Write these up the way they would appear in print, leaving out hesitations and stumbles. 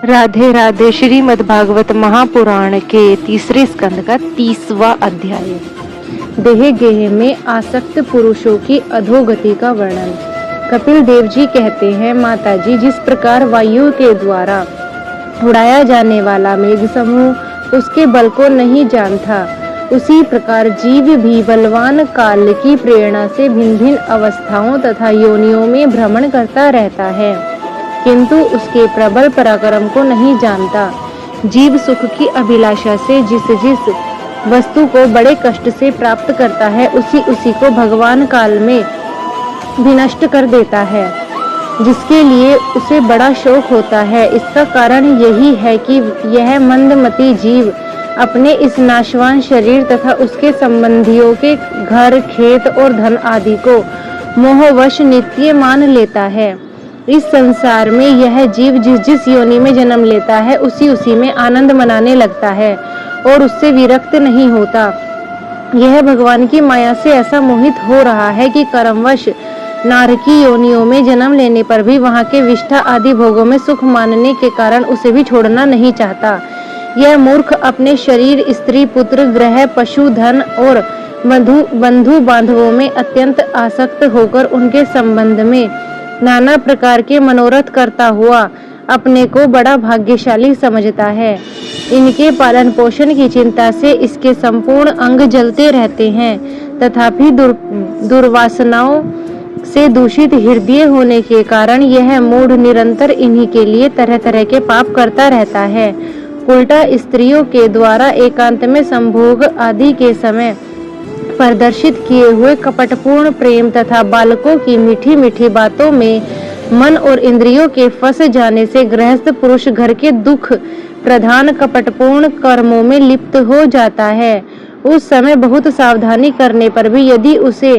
राधे राधे। श्रीमद् भागवत महापुराण के तीसरे स्कंद का 30वां अध्याय। देह गेह में आसक्त पुरुषों की अधोगति का वर्णन। कपिल देव जी कहते हैं, माताजी, जिस प्रकार वायु के द्वारा उड़ाया जाने वाला मेघ समूह उसके बल को नहीं जानता, उसी प्रकार जीव भी बलवान काल की प्रेरणा से भिन्न भिन्न अवस्थाओं तथा योनियों में भ्रमण करता रहता है, किंतु उसके प्रबल पराक्रम को नहीं जानता। जीव सुख की अभिलाषा से जिस वस्तु को बड़े कष्ट से प्राप्त करता है, उसी को भगवान काल में विनष्ट कर देता है, जिसके लिए उसे बड़ा शोक होता है। इसका कारण यही है कि यह मंदमती जीव अपने इस नाशवान शरीर तथा उसके संबंधियों के घर, खेत और धन आदि को मोहवश नित्य मान लेता है। इस संसार में यह जीव जिस योनि में जन्म लेता है, उसी में आनंद मनाने लगता है और उससे विरक्त नहीं होता। यह भगवान की माया से ऐसा मोहित हो रहा है कि कर्मवश नारकी योनियों में जन्म लेने पर भी वहां के विष्ठा आदि भोगों में सुख मानने के कारण उसे भी छोड़ना नहीं चाहता। यह मूर्ख अपने शरीर, स्त्री, पुत्र, गृह, पशु, धन और बंधु बांधवों में अत्यंत आसक्त होकर उनके संबंध में नाना प्रकार के मनोरथ करता हुआ अपने को बड़ा भाग्यशाली समझता है। इनके पालन पोषण की चिंता से इसके संपूर्ण अंग जलते रहते हैं, तथापि दुर्वासनाओं से दूषित हृदय होने के कारण यह मूढ़ निरंतर इन्हीं के लिए तरह तरह के पाप करता रहता है। उल्टा स्त्रियों के द्वारा एकांत में संभोग आदि के समय प्रदर्शित किए हुए कपटपूर्ण प्रेम तथा बालकों की मीठी मीठी बातों में मन और इंद्रियों के फंस जाने से गृहस्थ पुरुष घर के दुख प्रधान कपटपूर्ण कर्मों में लिप्त हो जाता है। उस समय बहुत सावधानी करने पर भी यदि उसे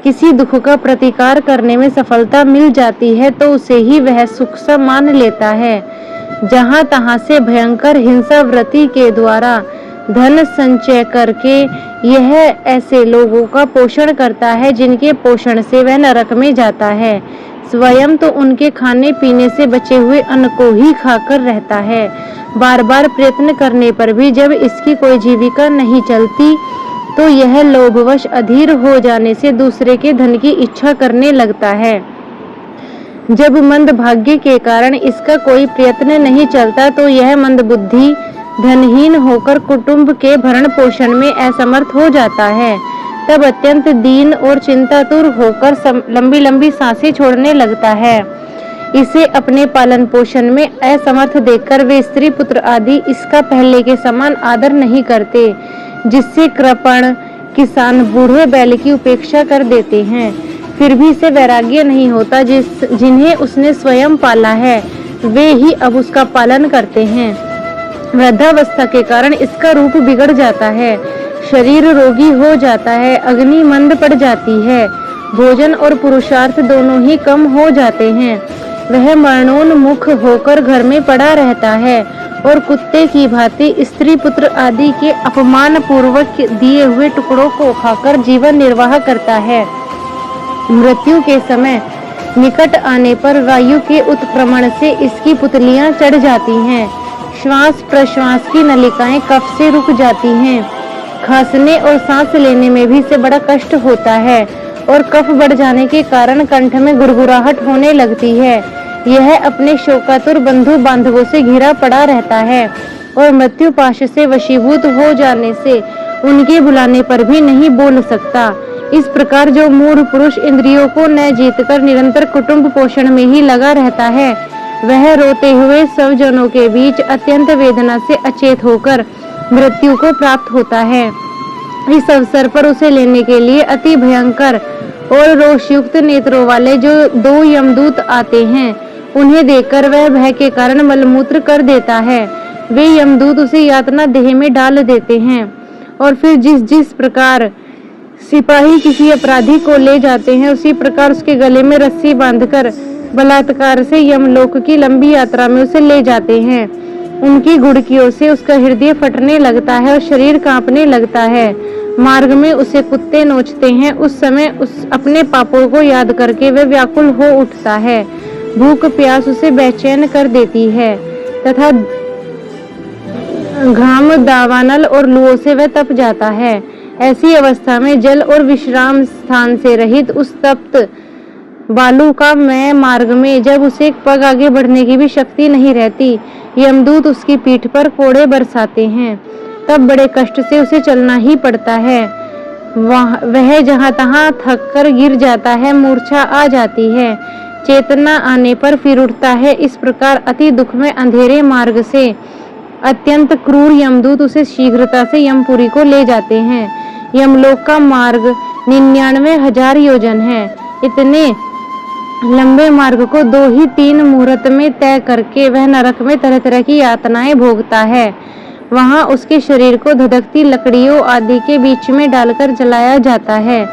किसी दुख का प्रतिकार करने में सफलता मिल जाती है, तो उसे ही वह सुख सा मान लेता है। जहाँ तहाँ से भयंकर हिंसा वृत्ति के द्वारा धन संचय करके यह ऐसे लोगों का पोषण करता है जिनके पोषण से वह नरक में जाता है। स्वयं तो उनके खाने पीने से बचे हुए अन्न को ही खाकर रहता है। बार बार प्रयत्न करने पर भी जब इसकी कोई जीविका नहीं चलती, तो यह लोभवश अधीर हो जाने से दूसरे के धन की इच्छा करने लगता है। जब मंद भाग्य के कारण इसका कोई प्रयत्न नहीं चलता, तो यह मंद बुद्धि धनहीन होकर कुटुंब के भरण पोषण में असमर्थ हो जाता है। तब अत्यंत दीन और चिंतातुर होकर लंबी लंबी सांसें छोड़ने लगता है। इसे अपने पालन पोषण में असमर्थ देखकर वे स्त्री पुत्र आदि इसका पहले के समान आदर नहीं करते, जिससे कृपण किसान बूढ़े बैल की उपेक्षा कर देते हैं। फिर भी इसे वैराग्य नहीं होता। जिन्हें उसने स्वयं पाला है, वे ही अब उसका पालन करते हैं। वृद्धावस्था के कारण इसका रूप बिगड़ जाता है, शरीर रोगी हो जाता है, अग्नि मंद पड़ जाती है, भोजन और पुरुषार्थ दोनों ही कम हो जाते हैं। वह मरणोन्मुख होकर घर में पड़ा रहता है और कुत्ते की भांति स्त्री पुत्र आदि के अपमान पूर्वक दिए हुए टुकड़ों को खाकर जीवन निर्वाह करता है। मृत्यु के समय निकट आने पर वायु के उत्क्रमण से इसकी पुतलियां चढ़ जाती हैं। श्वास प्रश्वास की नलिकाएं कफ से रुक जाती हैं। खांसने और सांस लेने में भी इसे बड़ा कष्ट होता है और कफ बढ़ जाने के कारण कंठ में गुड़गुड़ाहट होने लगती है। यह अपने शोकातुर बंधु बांधवों से घिरा पड़ा रहता है और मृत्यु पाश से वशीभूत हो जाने से उनके बुलाने पर भी नहीं बोल सकता। इस प्रकार जो मूढ़ पुरुष इंद्रियों को न जीतकर निरंतर कुटुंब पोषण में ही लगा रहता है, वह रोते हुए सब जनों के बीच अत्यंत वेदना से अचेत होकर मृत्यु को प्राप्त होता है। इस अवसर पर उसे लेने के लिए अति भयंकर और रोषयुक्त नेत्रों वाले जो 2 यमदूत आते हैं, उन्हें देखकर वह भय के कारण मलमूत्र कर देता है। वे यमदूत उसे यातना देह में डाल देते हैं और फिर जिस प्रकार सिपाही किसी अपराधी को ले जाते हैं, उसी प्रकार उसके गले में रस्सी बांधकर बलात्कार से यमलोक की लंबी यात्रा में उसे ले जाते हैं। उनकी घुड़कियों से उसका हृदय फटने लगता है और शरीर कांपने लगता है। मार्ग में उसे कुत्ते नोचते हैं। उस समय उस अपने पापों को याद करके वह व्याकुल हो उठता है। भूख प्यास उसे बेचैन कर देती है तथा घाम, दावानल और लुओं से वह तप जाता है। ऐसी अवस्था में जल और विश्राम स्थान से रहित उस तप्त बालू का मय मार्ग में जब उसे एक पग आगे बढ़ने की भी शक्ति नहीं रहती, यमदूत उसकी पीठ पर कोड़े बरसाते हैं। तब बड़े कष्ट से उसे चलना ही पड़ता है। वह जहां तहां थक कर गिर जाता है, मूर्छा आ जाती है, चेतना आने पर फिर उठता है। इस प्रकार अति दुख में अंधेरे मार्ग से अत्यंत क्रूर यमदूत उसे शीघ्रता से यमपुरी को ले जाते हैं। यमलोक का मार्ग 99,000 योजन है। इतने लंबे मार्ग को 2 ही 3 मुहूर्त में तय करके वह नरक में तरह तरह की यातनाएं भोगता है। वहां उसके शरीर को धधकती लकड़ियों आदि के बीच में डालकर जलाया जाता है।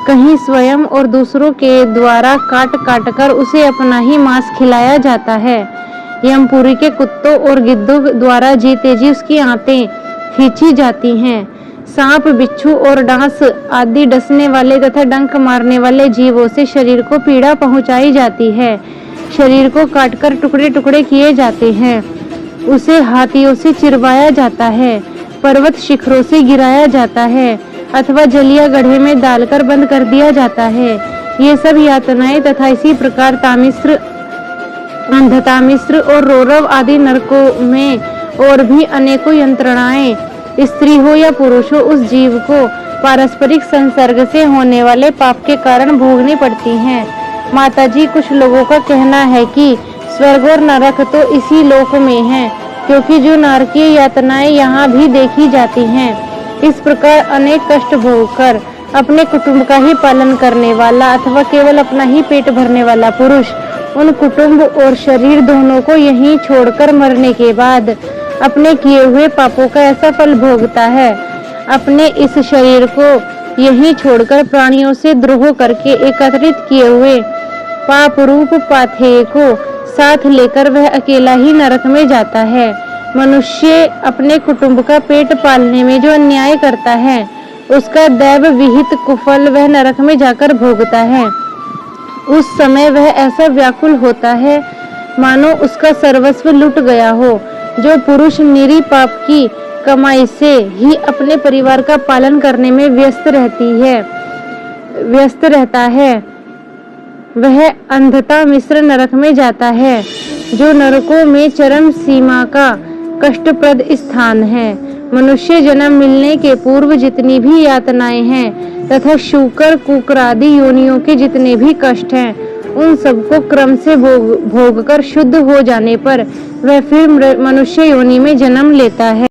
कहीं स्वयं और दूसरों के द्वारा काट काट कर उसे अपना ही मांस खिलाया जाता है। यमपुरी के कुत्तों और गिद्धों द्वारा जी तेजी उसकी आंतें खींची जाती हैं। सांप, बिच्छू और डांस आदि डसने वाले तथा डंक मारने वाले जीवों से शरीर को पीड़ा पहुंचाई जाती है। शरीर को काटकर टुकड़े टुकड़े किए जाते हैं। उसे हाथियों से चिरवाया जाता है, पर्वत शिखरों से गिराया जाता है अथवा जलिया गड्ढे में डालकर बंद कर दिया जाता है। ये सब यातनाएं तथा इसी प्रकार तामिश्र, अंधतामिश्र और रौरव आदि नरकों में और भी अनेकों यंत्रणाएं स्त्री हो या पुरुष हो उस जीव को पारस्परिक संसर्ग से होने वाले पाप के कारण भोगनी पड़ती हैं। माताजी, कुछ लोगों का कहना है कि स्वर्ग और नरक तो इसी लोक में है, क्योंकि जो नरकीय यातनाएं यहाँ भी देखी जाती हैं। इस प्रकार अनेक कष्ट भोगकर अपने कुटुंब का ही पालन करने वाला अथवा केवल अपना ही पेट भरने वाला पुरुष उन कुटुंब और शरीर दोनों को यहीं छोड़कर मरने के बाद अपने किए हुए पापों का ऐसा फल भोगता है। अपने इस शरीर को यहीं छोड़कर प्राणियों से द्रोह करके एकत्रित किए हुए पाप रूप पाथेय को साथ लेकर वह अकेला ही नरक में जाता है। मनुष्य अपने कुटुंब का पेट पालने में जो अन्याय करता है, उसका दैव विहित कुफल वह नरक में जाकर भोगता है। उस समय वह ऐसा व्याकुल होता है मानो उसका सर्वस्व लुट गया हो। जो पुरुष निरी पाप की कमाई से ही अपने परिवार का पालन करने में व्यस्त रहता है, वह अंधता मिश्र नरक में जाता है, जो नरकों में चरम सीमा का कष्टप्रद स्थान है। मनुष्य जन्म मिलने के पूर्व जितनी भी यातनाएं हैं तथा शूकर, कुकर आदि योनियों के जितने भी कष्ट हैं, उन सबको क्रम से भोग कर शुद्ध हो जाने पर वह फिर मनुष्य योनि में जन्म लेता है।